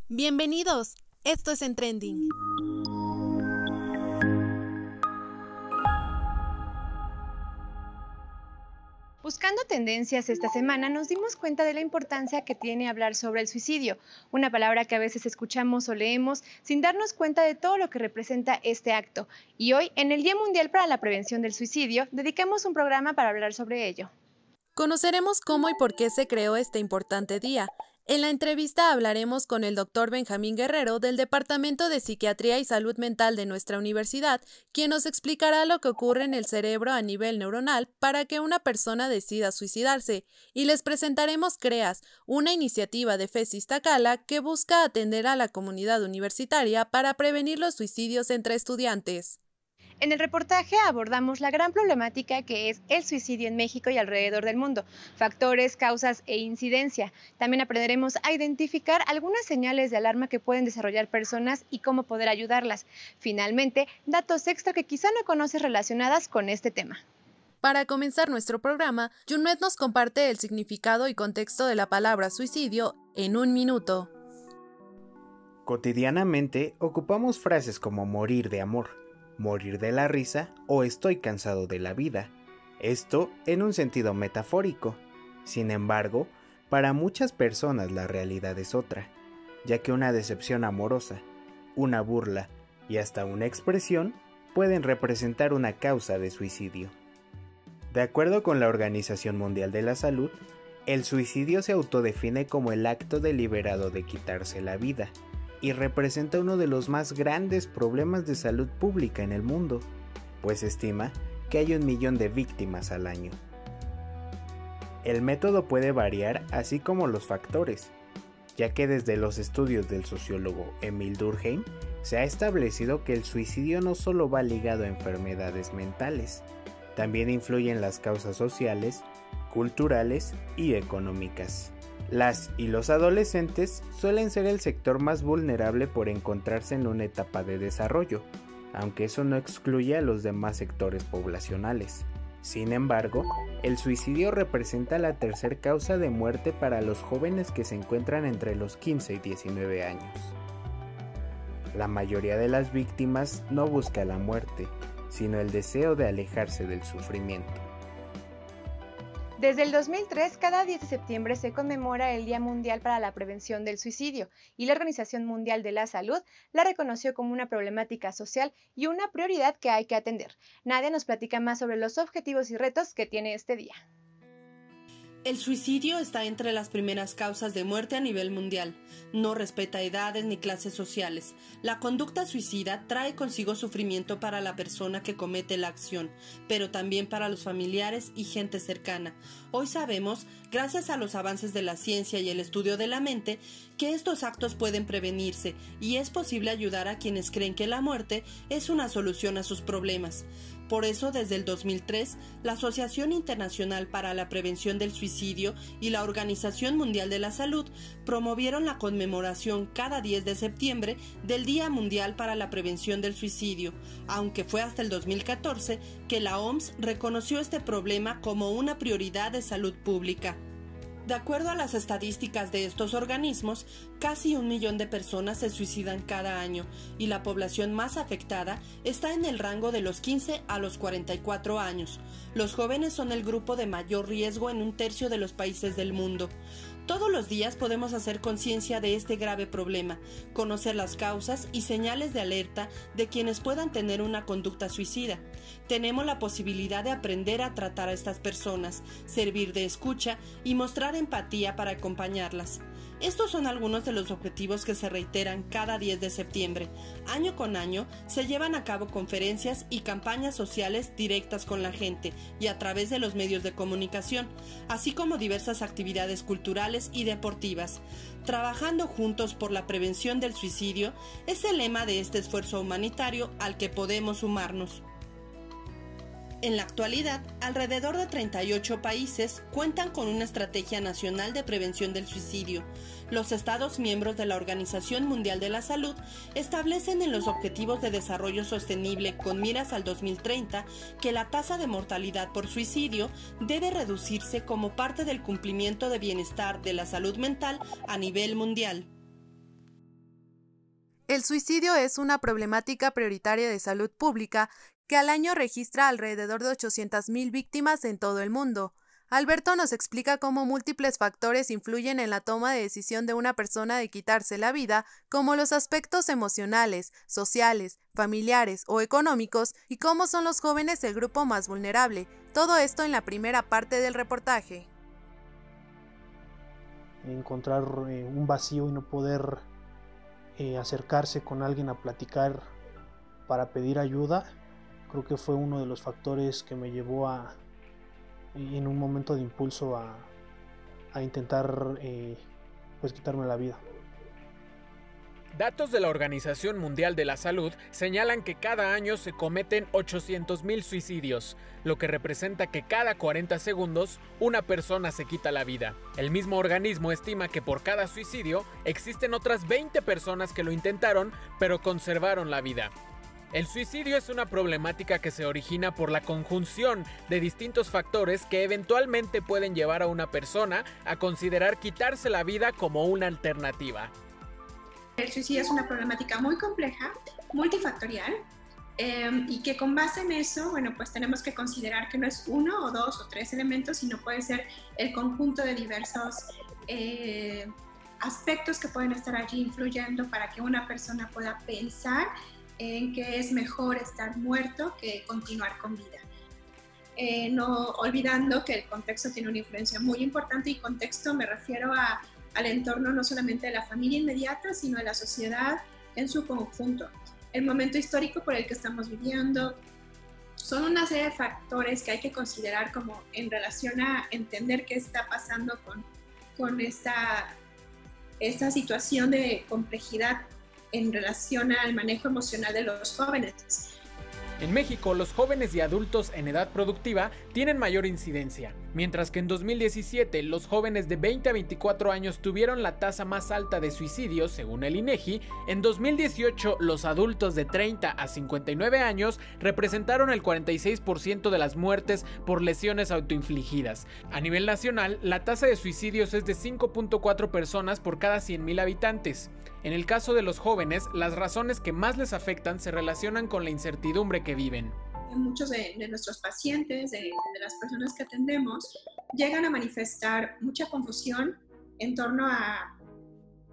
Bienvenidos, esto es En Trending. Buscando tendencias esta semana nos dimos cuenta de la importancia que tiene hablar sobre el suicidio, una palabra que a veces escuchamos o leemos sin darnos cuenta de todo lo que representa este acto. Y hoy, en el Día Mundial para la Prevención del Suicidio, dedicamos un programa para hablar sobre ello. Conoceremos cómo y por qué se creó este importante día. En la entrevista hablaremos con el Dr. Benjamín Guerrero del Departamento de Psiquiatría y Salud Mental de nuestra universidad, quien nos explicará lo que ocurre en el cerebro a nivel neuronal para que una persona decida suicidarse, y les presentaremos CREAS, una iniciativa de FES Iztacala que busca atender a la comunidad universitaria para prevenir los suicidios entre estudiantes. En el reportaje abordamos la gran problemática que es el suicidio en México y alrededor del mundo, factores, causas e incidencia. También aprenderemos a identificar algunas señales de alarma que pueden desarrollar personas y cómo poder ayudarlas. Finalmente, datos extra que quizá no conoces relacionadas con este tema. Para comenzar nuestro programa, Junet nos comparte el significado y contexto de la palabra suicidio en un minuto. Cotidianamente ocupamos frases como morir de amor, morir de la risa o estoy cansado de la vida. Esto en un sentido metafórico. Sin embargo, para muchas personas la realidad es otra, ya que una decepción amorosa, una burla y hasta una expresión pueden representar una causa de suicidio. De acuerdo con la Organización Mundial de la Salud, el suicidio se autodefine como el acto deliberado de quitarse la vida, y representa uno de los más grandes problemas de salud pública en el mundo, pues se estima que hay 1 millón de víctimas al año. El método puede variar, así como los factores, ya que desde los estudios del sociólogo Emil Durkheim se ha establecido que el suicidio no solo va ligado a enfermedades mentales, también influyen las causas sociales, culturales y económicas. Las y los adolescentes suelen ser el sector más vulnerable por encontrarse en una etapa de desarrollo, aunque eso no excluye a los demás sectores poblacionales. Sin embargo, el suicidio representa la tercera causa de muerte para los jóvenes que se encuentran entre los 15 y 19 años. La mayoría de las víctimas no busca la muerte, sino el deseo de alejarse del sufrimiento. Desde el 2003, cada 10 de septiembre se conmemora el Día Mundial para la Prevención del Suicidio y la Organización Mundial de la Salud la reconoció como una problemática social y una prioridad que hay que atender. Nadia nos platica más sobre los objetivos y retos que tiene este día. El suicidio está entre las primeras causas de muerte a nivel mundial. No respeta edades ni clases sociales. La conducta suicida trae consigo sufrimiento para la persona que comete la acción, pero también para los familiares y gente cercana. Hoy sabemos, gracias a los avances de la ciencia y el estudio de la mente, que estos actos pueden prevenirse y es posible ayudar a quienes creen que la muerte es una solución a sus problemas. Por eso, desde el 2003, la Asociación Internacional para la Prevención del Suicidio y la Organización Mundial de la Salud promovieron la conmemoración cada 10 de septiembre del Día Mundial para la Prevención del Suicidio, aunque fue hasta el 2014 que la OMS reconoció este problema como una prioridad de salud pública. De acuerdo a las estadísticas de estos organismos, casi 1 millón de personas se suicidan cada año y la población más afectada está en el rango de los 15 a los 44 años. Los jóvenes son el grupo de mayor riesgo en 1/3 de los países del mundo. Todos los días podemos hacer conciencia de este grave problema, conocer las causas y señales de alerta de quienes puedan tener una conducta suicida. Tenemos la posibilidad de aprender a tratar a estas personas, servir de escucha y mostrar empatía para acompañarlas. Estos son algunos de los objetivos que se reiteran cada 10 de septiembre. Año con año se llevan a cabo conferencias y campañas sociales directas con la gente y a través de los medios de comunicación, así como diversas actividades culturales y deportivas. Trabajando juntos por la prevención del suicidio es el lema de este esfuerzo humanitario al que podemos sumarnos. En la actualidad, alrededor de 38 países cuentan con una estrategia nacional de prevención del suicidio. Los Estados miembros de la Organización Mundial de la Salud establecen en los Objetivos de Desarrollo Sostenible con miras al 2030 que la tasa de mortalidad por suicidio debe reducirse como parte del cumplimiento de bienestar de la salud mental a nivel mundial. El suicidio es una problemática prioritaria de salud pública que al año registra alrededor de 800,000 víctimas en todo el mundo. Alberto nos explica cómo múltiples factores influyen en la toma de decisión de una persona de quitarse la vida, como los aspectos emocionales, sociales, familiares o económicos, y cómo son los jóvenes el grupo más vulnerable. Todo esto en la primera parte del reportaje. Encontrar un vacío y no poder acercarse con alguien a platicar para pedir ayuda, creo que fue uno de los factores que me llevó en un momento de impulso a intentar pues quitarme la vida. Datos de la Organización Mundial de la Salud señalan que cada año se cometen 800,000 suicidios, lo que representa que cada 40 segundos una persona se quita la vida. El mismo organismo estima que por cada suicidio existen otras 20 personas que lo intentaron pero conservaron la vida. El suicidio es una problemática que se origina por la conjunción de distintos factores que eventualmente pueden llevar a una persona a considerar quitarse la vida como una alternativa. El suicidio es una problemática muy compleja, multifactorial, y que con base en eso, bueno, pues tenemos que considerar que no es uno o dos o tres elementos, sino puede ser el conjunto de diversos aspectos que pueden estar allí influyendo para que una persona pueda pensar en que es mejor estar muerto que continuar con vida. No olvidando que el contexto tiene una influencia muy importante, y contexto me refiero al entorno no solamente de la familia inmediata, sino de la sociedad en su conjunto. El momento histórico por el que estamos viviendo, son una serie de factores que hay que considerar como en relación a entender qué está pasando con esta situación de complejidad en relación al manejo emocional de los jóvenes. En México, los jóvenes y adultos en edad productiva tienen mayor incidencia, mientras que en 2017 los jóvenes de 20 a 24 años tuvieron la tasa más alta de suicidios, según el INEGI. En 2018, los adultos de 30 a 59 años representaron el 46% de las muertes por lesiones autoinfligidas. A nivel nacional, la tasa de suicidios es de 5.4 personas por cada 100,000 habitantes. En el caso de los jóvenes, las razones que más les afectan se relacionan con la incertidumbre que viven. Muchos de nuestros pacientes, de las personas que atendemos, llegan a manifestar mucha confusión en torno a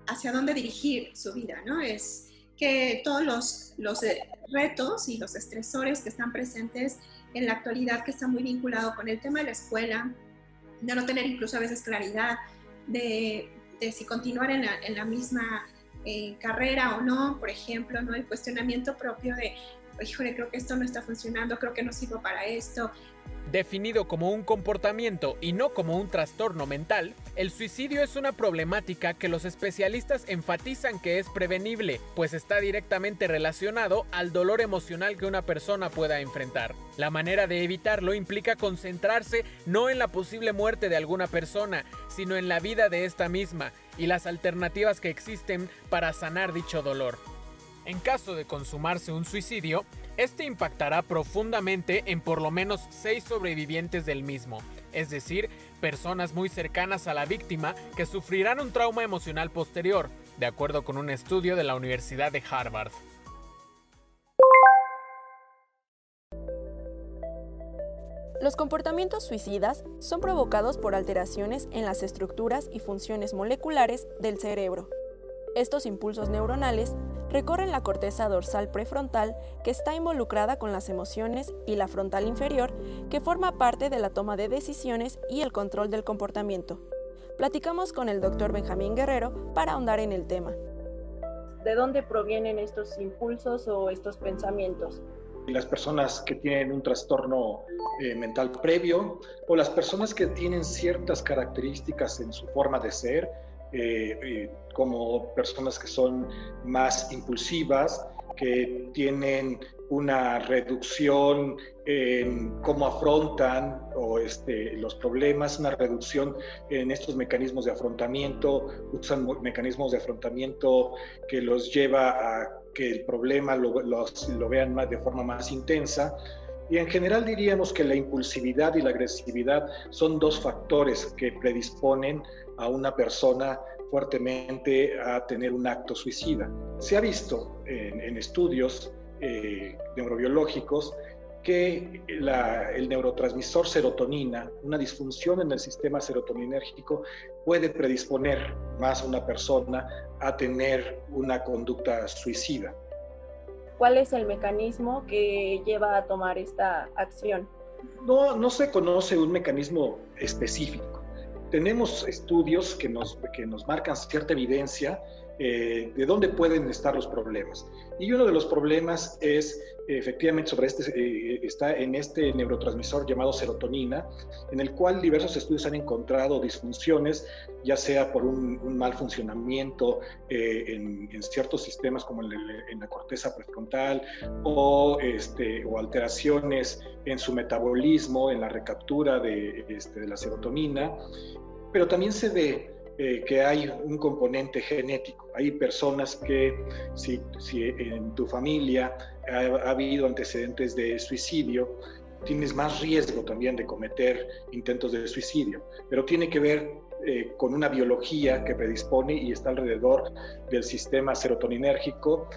hacia dónde dirigir su vida, ¿no? Es que todos los retos y los estresores que están presentes en la actualidad, que están muy vinculados con el tema de la escuela, de no tener incluso a veces claridad de si continuar en la misma carrera o no, por ejemplo, ¿no? El cuestionamiento propio de, híjole, creo que esto no está funcionando, creo que no sirvo para esto. Definido como un comportamiento y no como un trastorno mental, el suicidio es una problemática que los especialistas enfatizan que es prevenible, pues está directamente relacionado al dolor emocional que una persona pueda enfrentar. La manera de evitarlo implica concentrarse no en la posible muerte de alguna persona, sino en la vida de esta misma y las alternativas que existen para sanar dicho dolor. En caso de consumarse un suicidio, este impactará profundamente en por lo menos 6 sobrevivientes del mismo, es decir, personas muy cercanas a la víctima que sufrirán un trauma emocional posterior, de acuerdo con un estudio de la Universidad de Harvard. Los comportamientos suicidas son provocados por alteraciones en las estructuras y funciones moleculares del cerebro. Estos impulsos neuronales recorren la corteza dorsal prefrontal, que está involucrada con las emociones, y la frontal inferior, que forma parte de la toma de decisiones y el control del comportamiento. Platicamos con el Dr. Benjamín Guerrero para ahondar en el tema. ¿De dónde provienen estos impulsos o estos pensamientos? Las personas que tienen un trastorno mental previo, o las personas que tienen ciertas características en su forma de ser, como personas que son más impulsivas, que tienen una reducción en cómo afrontan los problemas, una reducción en estos mecanismos de afrontamiento, usan mecanismos de afrontamiento que los lleva a que el problema lo vean de forma más intensa. Y en general diríamos que la impulsividad y la agresividad son dos factores que predisponen a una persona fuertemente a tener un acto suicida. Se ha visto en estudios neurobiológicos que el neurotransmisor serotonina, una disfunción en el sistema serotoninérgico, puede predisponer más a una persona a tener una conducta suicida. ¿Cuál es el mecanismo que lleva a tomar esta acción? No se conoce un mecanismo específico. Tenemos estudios que nos marcan cierta evidencia de dónde pueden estar los problemas. Y uno de los problemas es efectivamente está en este neurotransmisor llamado serotonina, en el cual diversos estudios han encontrado disfunciones, ya sea por un mal funcionamiento en ciertos sistemas como en la corteza prefrontal o alteraciones en su metabolismo, en la recaptura de la serotonina, pero también se ve que hay un componente genético. Hay personas que si en tu familia ha habido antecedentes de suicidio, tienes más riesgo también de cometer intentos de suicidio, pero tiene que ver con una biología que predispone y está alrededor del sistema serotoninérgico,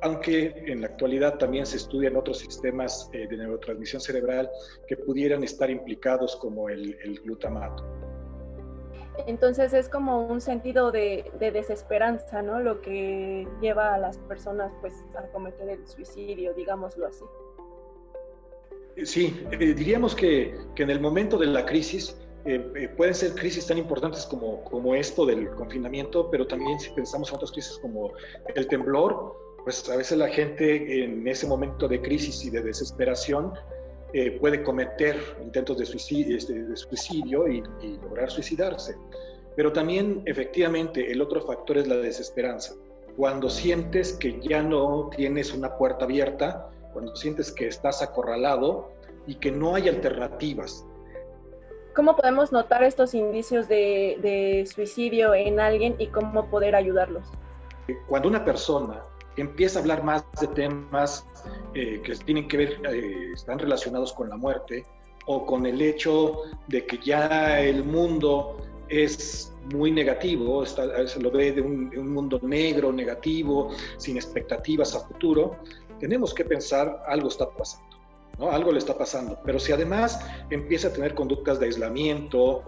aunque en la actualidad también se estudian otros sistemas de neurotransmisión cerebral que pudieran estar implicados, como el glutamato. Entonces es como un sentido de desesperanza, ¿no? Lo que lleva a las personas pues a cometer el suicidio, digámoslo así. Sí, diríamos que en el momento de la crisis pueden ser crisis tan importantes como esto del confinamiento, pero también si pensamos en otras crisis como el temblor, pues a veces la gente en ese momento de crisis y de desesperación puede cometer intentos de suicidio y lograr suicidarse. Pero también, efectivamente, el otro factor es la desesperanza. Cuando sientes que ya no tienes una puerta abierta, cuando sientes que estás acorralado y que no hay alternativas. ¿Cómo podemos notar estos indicios de suicidio en alguien y cómo poder ayudarlos? Cuando una persona empieza a hablar más de temas que tienen que ver, están relacionados con la muerte o con el hecho de que ya el mundo es muy negativo, a veces lo ve de un mundo negro, negativo, sin expectativas a futuro, tenemos que pensar algo está pasando, ¿no? Algo le está pasando. Pero si además empieza a tener conductas de aislamiento,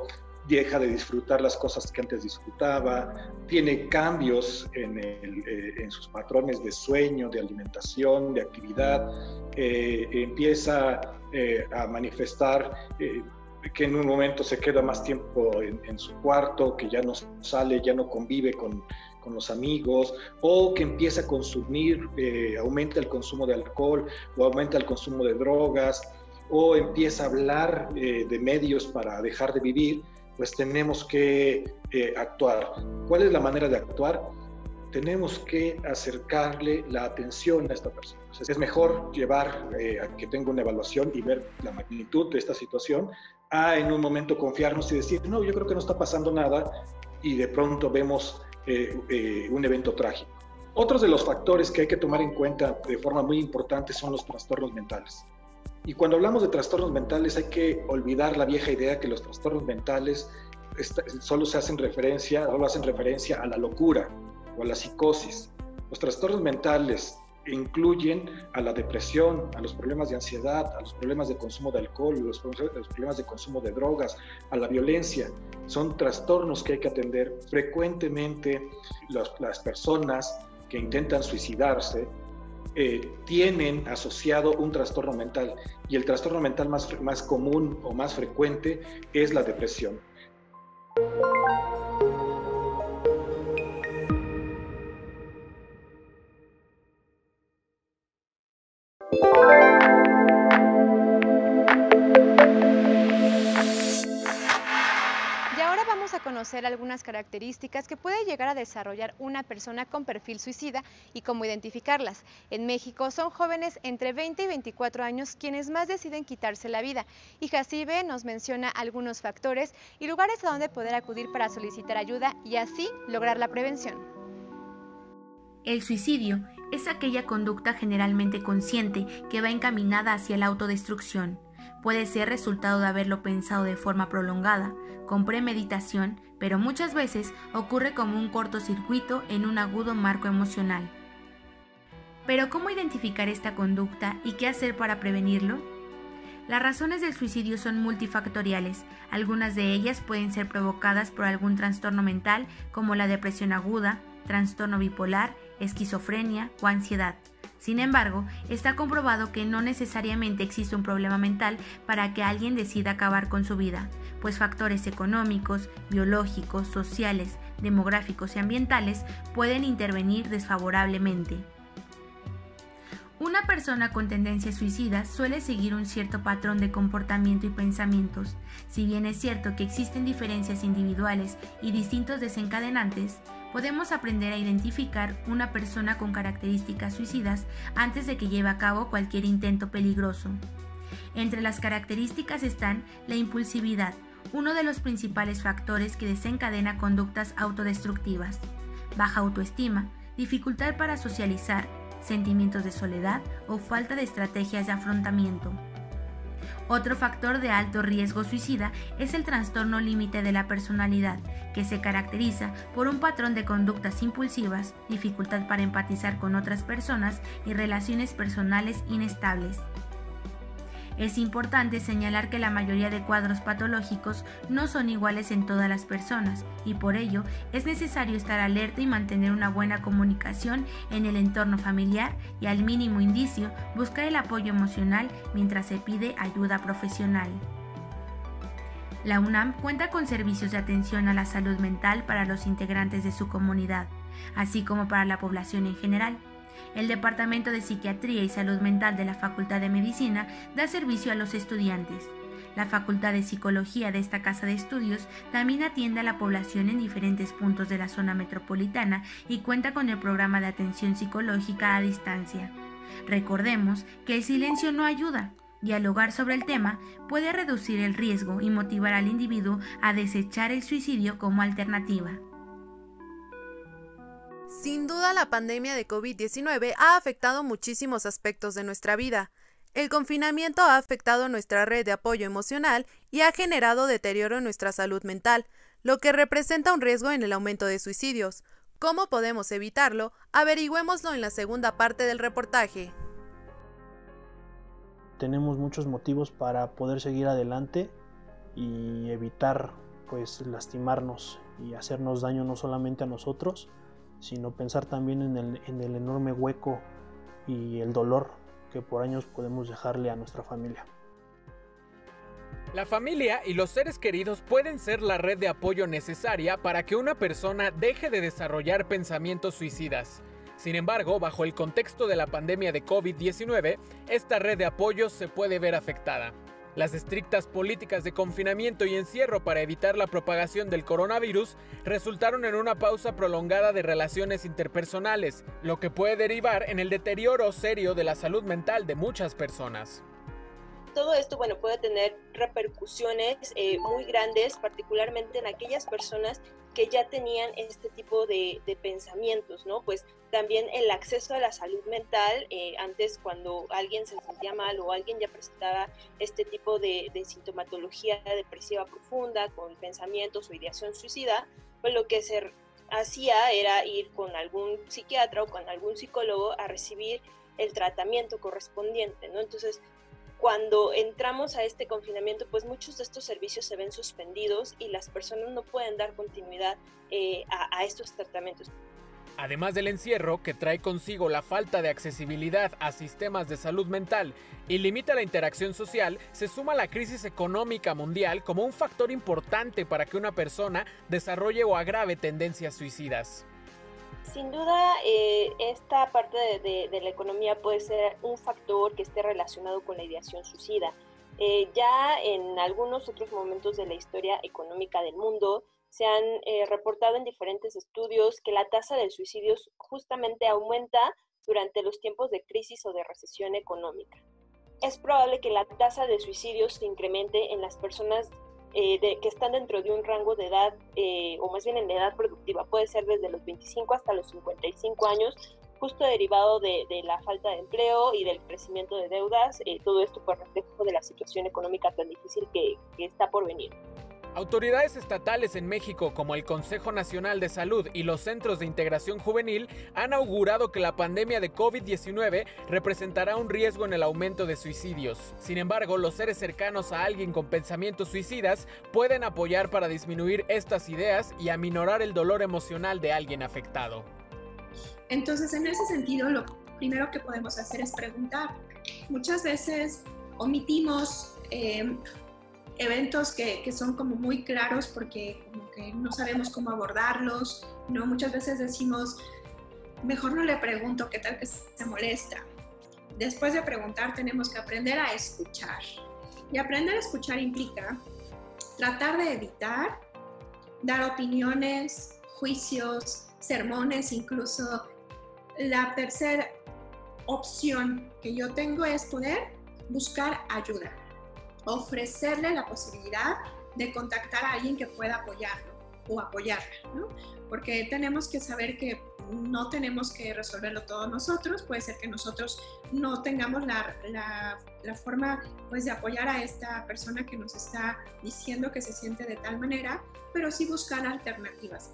deja de disfrutar las cosas que antes disfrutaba, tiene cambios en sus patrones de sueño, de alimentación, de actividad, empieza a manifestar que en un momento se queda más tiempo en su cuarto, que ya no sale, ya no convive con los amigos, o que empieza a consumir, aumenta el consumo de alcohol o aumenta el consumo de drogas, o empieza a hablar de medios para dejar de vivir, pues tenemos que actuar. ¿Cuál es la manera de actuar? Tenemos que acercarle la atención a esta persona. Es mejor llevar a que tenga una evaluación y ver la magnitud de esta situación, a en un momento confiarnos y decir, no, yo creo que no está pasando nada, y de pronto vemos un evento trágico. Otros de los factores que hay que tomar en cuenta de forma muy importante son los trastornos mentales. Y cuando hablamos de trastornos mentales hay que olvidar la vieja idea que los trastornos mentales solo hacen referencia a la locura o a la psicosis. Los trastornos mentales incluyen a la depresión, a los problemas de ansiedad, a los problemas de consumo de alcohol, los problemas de consumo de drogas, a la violencia. Son trastornos que hay que atender. Frecuentemente las personas que intentan suicidarse tienen asociado un trastorno mental, y el trastorno mental más común o más frecuente es la depresión. Conocer algunas características que puede llegar a desarrollar una persona con perfil suicida y cómo identificarlas. En México son jóvenes entre 20 y 24 años quienes más deciden quitarse la vida, y Jacibe nos menciona algunos factores y lugares a donde poder acudir para solicitar ayuda y así lograr la prevención. El suicidio es aquella conducta generalmente consciente que va encaminada hacia la autodestrucción. Puede ser resultado de haberlo pensado de forma prolongada, con premeditación, pero muchas veces ocurre como un cortocircuito en un agudo marco emocional. Pero ¿cómo identificar esta conducta y qué hacer para prevenirlo? Las razones del suicidio son multifactoriales. Algunas de ellas pueden ser provocadas por algún trastorno mental como la depresión aguda, trastorno bipolar, esquizofrenia o ansiedad. Sin embargo, está comprobado que no necesariamente existe un problema mental para que alguien decida acabar con su vida, pues factores económicos, biológicos, sociales, demográficos y ambientales pueden intervenir desfavorablemente. Una persona con tendencias suicidas suele seguir un cierto patrón de comportamiento y pensamientos. Si bien es cierto que existen diferencias individuales y distintos desencadenantes, podemos aprender a identificar una persona con características suicidas antes de que lleve a cabo cualquier intento peligroso. Entre las características están la impulsividad, uno de los principales factores que desencadena conductas autodestructivas, baja autoestima, dificultad para socializar, sentimientos de soledad o falta de estrategias de afrontamiento. Otro factor de alto riesgo suicida es el trastorno límite de la personalidad, que se caracteriza por un patrón de conductas impulsivas, dificultad para empatizar con otras personas y relaciones personales inestables. Es importante señalar que la mayoría de cuadros patológicos no son iguales en todas las personas y por ello es necesario estar alerta y mantener una buena comunicación en el entorno familiar y al mínimo indicio buscar el apoyo emocional mientras se pide ayuda profesional. La UNAM cuenta con servicios de atención a la salud mental para los integrantes de su comunidad, así como para la población en general. El Departamento de Psiquiatría y Salud Mental de la Facultad de Medicina da servicio a los estudiantes. La Facultad de Psicología de esta casa de estudios también atiende a la población en diferentes puntos de la zona metropolitana y cuenta con el programa de atención psicológica a distancia. Recordemos que el silencio no ayuda. Dialogar sobre el tema puede reducir el riesgo y motivar al individuo a desechar el suicidio como alternativa. Sin duda, la pandemia de COVID-19 ha afectado muchísimos aspectos de nuestra vida. El confinamiento ha afectado nuestra red de apoyo emocional y ha generado deterioro en nuestra salud mental, lo que representa un riesgo en el aumento de suicidios. ¿Cómo podemos evitarlo? Averigüémoslo en la segunda parte del reportaje. Tenemos muchos motivos para poder seguir adelante y evitar lastimarnos y hacernos daño no solamente a nosotros, sino pensar también en el enorme hueco y el dolor que por años podemos dejarle a nuestra familia. La familia y los seres queridos pueden ser la red de apoyo necesaria para que una persona deje de desarrollar pensamientos suicidas. Sin embargo, bajo el contexto de la pandemia de COVID-19, esta red de apoyo se puede ver afectada. Las estrictas políticas de confinamiento y encierro para evitar la propagación del coronavirus resultaron en una pausa prolongada de relaciones interpersonales, lo que puede derivar en el deterioro serio de la salud mental de muchas personas. Todo esto, puede tener repercusiones muy grandes, particularmente en aquellas personas que ya tenían este tipo de pensamientos, ¿no? Pues también el acceso a la salud mental, antes cuando alguien se sentía mal o alguien ya presentaba este tipo de sintomatología depresiva profunda, con pensamientos o ideación suicida, pues lo que se hacía era ir con algún psiquiatra o con algún psicólogo a recibir el tratamiento correspondiente, ¿no? Entonces, cuando entramos a este confinamiento, pues muchos de estos servicios se ven suspendidos y las personas no pueden dar continuidad a estos tratamientos. Además del encierro, que trae consigo la falta de accesibilidad a sistemas de salud mental y limita la interacción social, se suma la crisis económica mundial como un factor importante para que una persona desarrolle o agrave tendencias suicidas. Sin duda, esta parte de la economía puede ser un factor que esté relacionado con la ideación suicida. Ya en algunos otros momentos de la historia económica del mundo se han reportado en diferentes estudios que la tasa de suicidios justamente aumenta durante los tiempos de crisis o de recesión económica. Es probable que la tasa de suicidios se incremente en las personas que están dentro de un rango de edad, o más bien en la edad productiva, puede ser desde los 25 hasta los 55 años, justo derivado de la falta de empleo y del crecimiento de deudas, todo esto por reflejo de la situación económica tan difícil que está por venir. Autoridades estatales en México, como el Consejo Nacional de Salud y los Centros de Integración Juvenil, han augurado que la pandemia de COVID-19 representará un riesgo en el aumento de suicidios. Sin embargo, los seres cercanos a alguien con pensamientos suicidas pueden apoyar para disminuir estas ideas y aminorar el dolor emocional de alguien afectado. Entonces, en ese sentido, lo primero que podemos hacer es preguntar. Muchas veces omitimos eventos que son como muy claros porque como que no sabemos cómo abordarlos, ¿no? Muchas veces decimos, mejor no le pregunto, ¿qué tal que se molesta? Después de preguntar tenemos que aprender a escuchar. Y aprender a escuchar implica tratar de evitar dar opiniones, juicios, sermones, incluso. La tercera opción que yo tengo es poder buscar ayuda, ofrecerle la posibilidad de contactar a alguien que pueda apoyarlo o apoyarla, ¿no? Porque tenemos que saber que no tenemos que resolverlo todos nosotros. Puede ser que nosotros no tengamos la forma, pues, de apoyar a esta persona que nos está diciendo que se siente de tal manera, pero sí buscar alternativas.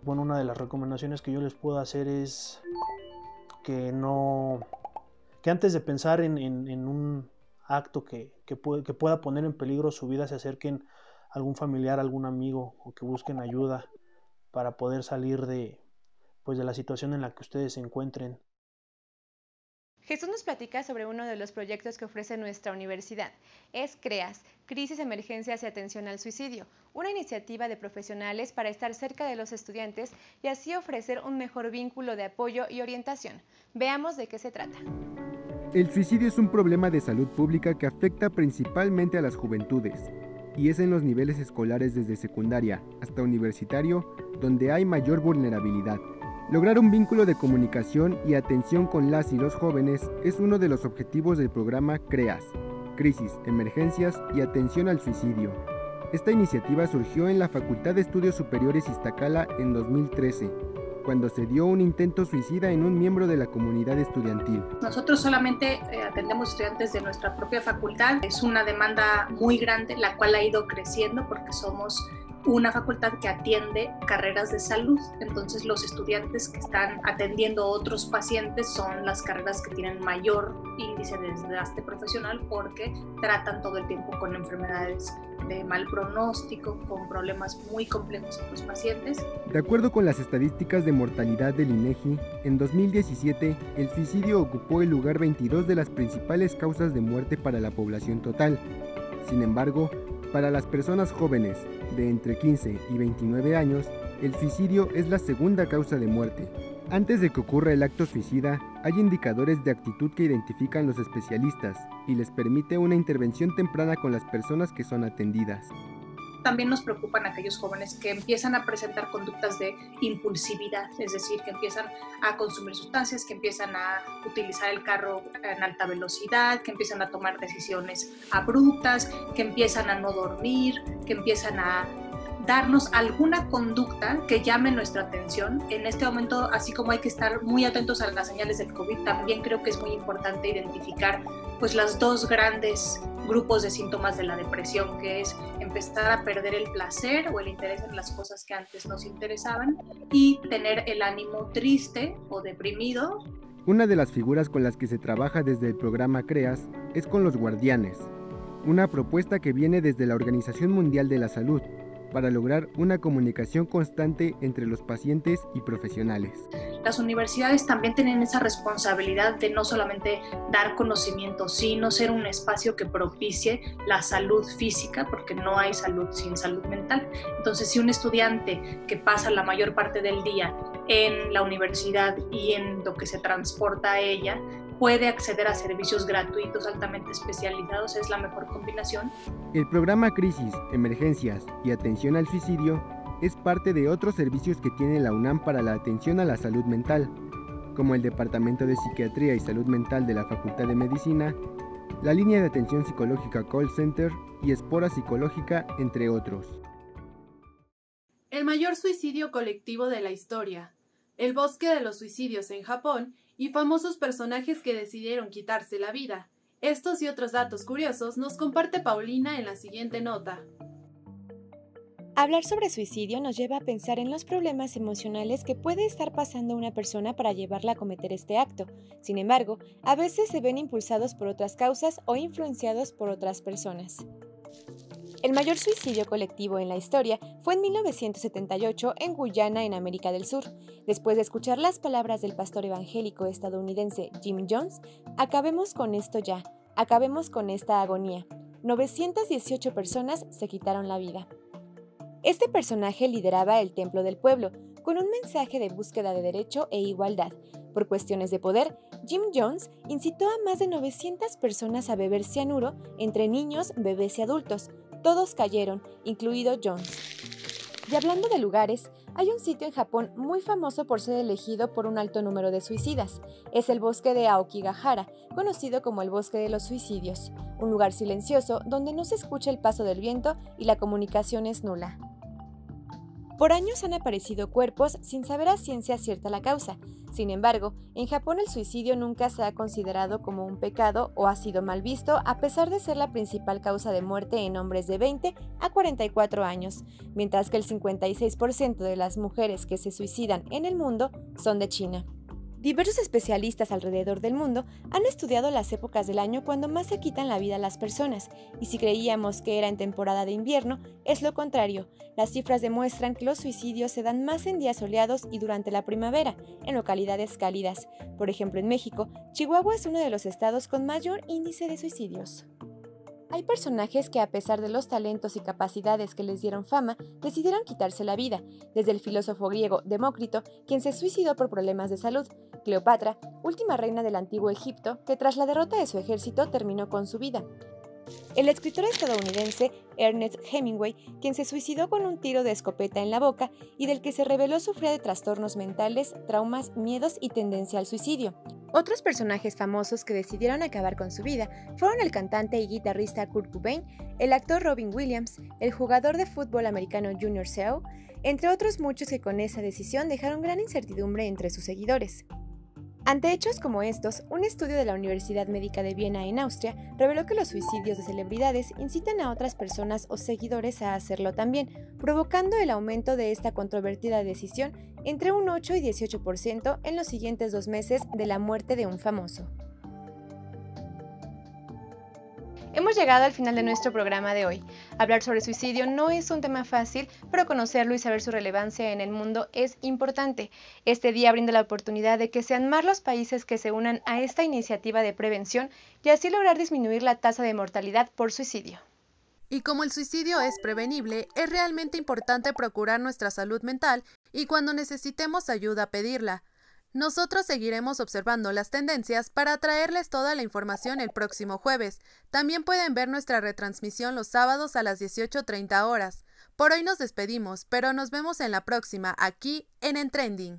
Bueno, una de las recomendaciones que yo les puedo hacer es que antes de pensar en un acto que pueda poner en peligro su vida, se acerquen a algún familiar, a algún amigo, o que busquen ayuda para poder salir de la situación en la que ustedes se encuentren. Jesús nos platica sobre uno de los proyectos que ofrece nuestra universidad. Es CREAS, Crisis, Emergencias y Atención al Suicidio, una iniciativa de profesionales para estar cerca de los estudiantes y así ofrecer un mejor vínculo de apoyo y orientación. Veamos de qué se trata. El suicidio es un problema de salud pública que afecta principalmente a las juventudes, y es en los niveles escolares desde secundaria hasta universitario donde hay mayor vulnerabilidad. Lograr un vínculo de comunicación y atención con las y los jóvenes es uno de los objetivos del programa CREAS, Crisis, Emergencias y Atención al Suicidio. Esta iniciativa surgió en la Facultad de Estudios Superiores Iztacala en 2013, cuando se dio un intento suicida en un miembro de la comunidad estudiantil. Nosotros solamente atendemos estudiantes de nuestra propia facultad. Es una demanda muy grande, la cual ha ido creciendo porque somos una facultad que atiende carreras de salud. Entonces los estudiantes que están atendiendo otros pacientes son las carreras que tienen mayor índice de desgaste profesional porque tratan todo el tiempo con enfermedades de mal pronóstico, con problemas muy complejos en los pacientes. De acuerdo con las estadísticas de mortalidad del INEGI, en 2017 el suicidio ocupó el lugar 22 de las principales causas de muerte para la población total. Sin embargo, para las personas jóvenes de entre 15 y 29 años, el suicidio es la segunda causa de muerte. Antes de que ocurra el acto suicida, hay indicadores de actitud que identifican los especialistas y les permite una intervención temprana con las personas que son atendidas. También nos preocupan aquellos jóvenes que empiezan a presentar conductas de impulsividad, es decir, que empiezan a consumir sustancias, que empiezan a utilizar el carro en alta velocidad, que empiezan a tomar decisiones abruptas, que empiezan a no dormir, que empiezan a darnos alguna conducta que llame nuestra atención. En este momento, así como hay que estar muy atentos a las señales del COVID, también creo que es muy importante identificar pues las dos grandes grupos de síntomas de la depresión, que es empezar a perder el placer o el interés en las cosas que antes nos interesaban y tener el ánimo triste o deprimido. Una de las figuras con las que se trabaja desde el programa CREAS es con los guardianes, una propuesta que viene desde la Organización Mundial de la Salud, para lograr una comunicación constante entre los pacientes y profesionales. Las universidades también tienen esa responsabilidad de no solamente dar conocimiento, sino ser un espacio que propicie la salud física, porque no hay salud sin salud mental. Entonces, si un estudiante que pasa la mayor parte del día en la universidad y en lo que se transporta a ella, puede acceder a servicios gratuitos altamente especializados, es la mejor combinación. El programa Crisis, Emergencias y Atención al Suicidio es parte de otros servicios que tiene la UNAM para la atención a la salud mental, como el Departamento de Psiquiatría y Salud Mental de la Facultad de Medicina, la línea de atención psicológica Call Center y Espora Psicológica, entre otros. El mayor suicidio colectivo de la historia, el bosque de los suicidios en Japón y famosos personajes que decidieron quitarse la vida. Estos y otros datos curiosos nos comparte Paulina en la siguiente nota. Hablar sobre suicidio nos lleva a pensar en los problemas emocionales que puede estar pasando una persona para llevarla a cometer este acto. Sin embargo, a veces se ven impulsados por otras causas o influenciados por otras personas. El mayor suicidio colectivo en la historia fue en 1978 en Guyana, en América del Sur. Después de escuchar las palabras del pastor evangélico estadounidense Jim Jones, acabemos con esto ya, acabemos con esta agonía. 918 personas se quitaron la vida. Este personaje lideraba el Templo del Pueblo, con un mensaje de búsqueda de derecho e igualdad. Por cuestiones de poder, Jim Jones incitó a más de 900 personas a beber cianuro entre niños, bebés y adultos. Todos cayeron, incluido Jones. Y hablando de lugares, hay un sitio en Japón muy famoso por ser elegido por un alto número de suicidas. Es el bosque de Aokigahara, conocido como el bosque de los suicidios, un lugar silencioso donde no se escucha el paso del viento y la comunicación es nula. Por años han aparecido cuerpos sin saber a ciencia cierta la causa. Sin embargo, en Japón el suicidio nunca se ha considerado como un pecado o ha sido mal visto, a pesar de ser la principal causa de muerte en hombres de 20 a 44 años, mientras que el 56% de las mujeres que se suicidan en el mundo son de China. Diversos especialistas alrededor del mundo han estudiado las épocas del año cuando más se quitan la vida las personas, y si creíamos que era en temporada de invierno, es lo contrario. Las cifras demuestran que los suicidios se dan más en días soleados y durante la primavera, en localidades cálidas. Por ejemplo, en México, Chihuahua es uno de los estados con mayor índice de suicidios. Hay personajes que, a pesar de los talentos y capacidades que les dieron fama, decidieron quitarse la vida, desde el filósofo griego Demócrito, quien se suicidó por problemas de salud, Cleopatra, última reina del antiguo Egipto, que tras la derrota de su ejército terminó con su vida. El escritor estadounidense Ernest Hemingway, quien se suicidó con un tiro de escopeta en la boca y del que se reveló sufría de trastornos mentales, traumas, miedos y tendencia al suicidio. Otros personajes famosos que decidieron acabar con su vida fueron el cantante y guitarrista Kurt Cobain, el actor Robin Williams, el jugador de fútbol americano Junior Seau, entre otros muchos que con esa decisión dejaron gran incertidumbre entre sus seguidores. Ante hechos como estos, un estudio de la Universidad Médica de Viena en Austria reveló que los suicidios de celebridades incitan a otras personas o seguidores a hacerlo también, provocando el aumento de esta controvertida decisión entre un 8 y 18% en los siguientes 2 meses de la muerte de un famoso. Hemos llegado al final de nuestro programa de hoy. Hablar sobre suicidio no es un tema fácil, pero conocerlo y saber su relevancia en el mundo es importante. Este día brinda la oportunidad de que sean más los países que se unan a esta iniciativa de prevención y así lograr disminuir la tasa de mortalidad por suicidio. Y como el suicidio es prevenible, es realmente importante procurar nuestra salud mental y cuando necesitemos ayuda pedirla. Nosotros seguiremos observando las tendencias para traerles toda la información el próximo jueves. También pueden ver nuestra retransmisión los sábados a las 18:30 horas. Por hoy nos despedimos, pero nos vemos en la próxima, aquí en Trending.